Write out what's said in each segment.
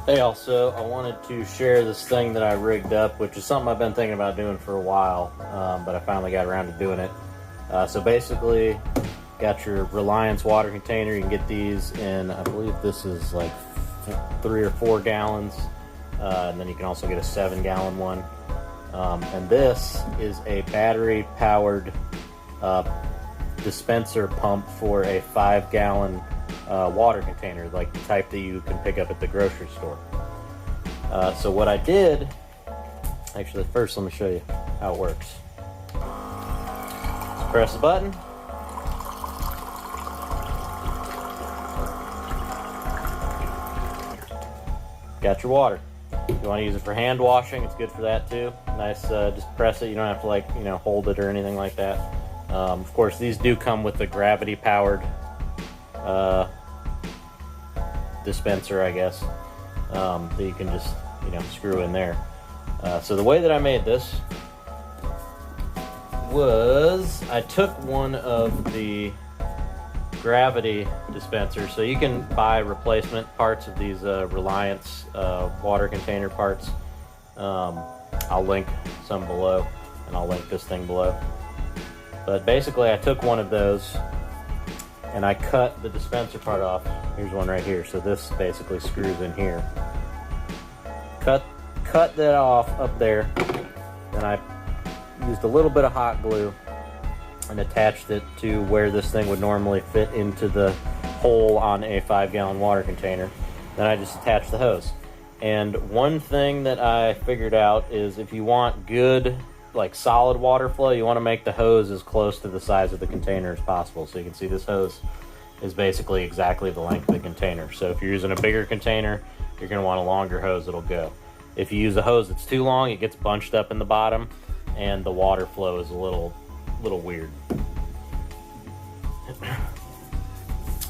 Hey, also, I wanted to share this thing that I rigged up, which is something I've been thinking about doing for a while, but I finally got around to doing it. So basically, got your Reliance water container. You can get these in, I believe this is like 3 or 4 gallons, and then you can also get a 7-gallon one. And this is a battery-powered dispenser pump for a 5-gallon water container, like the type that you can pick up at the grocery store. So what I did, actually first let me show you how it works. Just press the button. Got your water. If you want to use it for hand washing, it's good for that too. Nice, just press it. You don't have to, like, hold it or anything like that. Of course, these do come with the gravity powered dispenser, I guess, that you can just screw in there. So the way that I made this was I took one of the gravity dispensers. So you can buy replacement parts of these Reliance water container parts. I'll link some below, and I'll link this thing below. But basically I took one of those and I cut the dispenser part off. Here's one right here. So this basically screws in here. Cut that off up there. Then I used a little bit of hot glue and attached it to where this thing would normally fit into the hole on a 5-gallon water container. Then I just attached the hose. And one thing that I figured out is if you want good, like, solid water flow, you want to make the hose as close to the size of the container as possible. So you can see this hose is basically exactly the length of the container. So if you're using a bigger container, you're going to want a longer hose that'll go. If you use a hose that's too long, it gets bunched up in the bottom and the water flow is a little weird.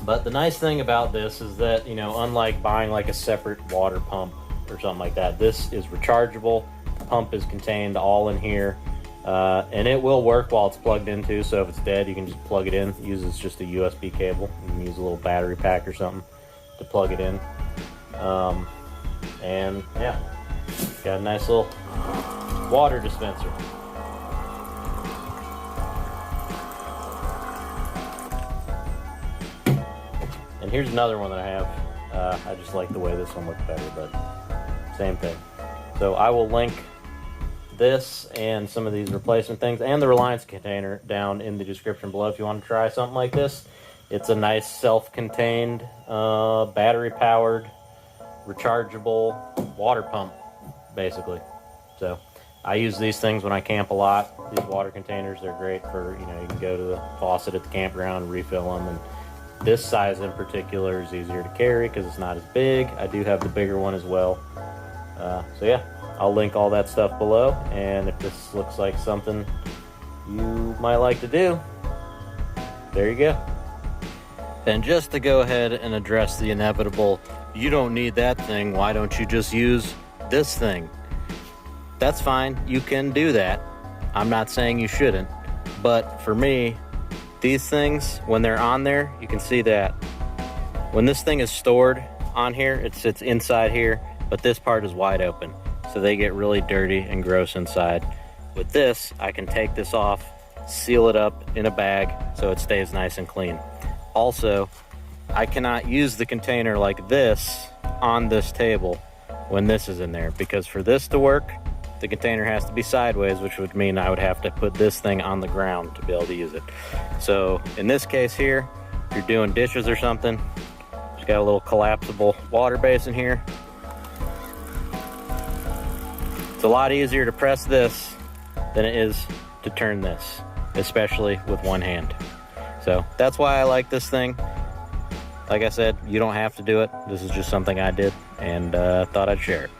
But the nice thing about this is that, unlike buying like a separate water pump or something like that, this is rechargeable. The pump is contained all in here, and it will work while it's plugged in too. So if it's dead, you can just plug it in. It uses just a USB cable. You can use a little battery pack or something to plug it in. And yeah, got a nice little water dispenser. And here's another one that I have. I just like the way this one looks better, but same thing. So I will link this and some of these replacement things and the Reliance container down in the description below if you want to try something like this. It's a nice self-contained, battery-powered, rechargeable water pump, basically. So I use these things when I camp a lot. These water containers, they're great for, you can go to the faucet at the campground, refill them, and this size in particular is easier to carry because it's not as big. I do have the bigger one as well. So yeah, I'll link all that stuff below, and if this looks like something you might like to do, there you go. And just to go ahead and address the inevitable, you don't need that thing, why don't you just use this thing? That's fine, you can do that. I'm not saying you shouldn't, but for me, these things, when they're on there, you can see that when this thing is stored on here, it sits inside here, but this part is wide open. So they get really dirty and gross inside. With this, I can take this off, seal it up in a bag so it stays nice and clean. Also, I cannot use the container like this on this table when this is in there, because for this to work, the container has to be sideways, which would mean I would have to put this thing on the ground to be able to use it. So in this case here, if you're doing dishes or something, just got a little collapsible water basin here. It's a lot easier to press this than it is to turn this, especially with one hand. So that's why I like this thing. Like I said, you don't have to do it. This is just something I did, and thought I'd share it.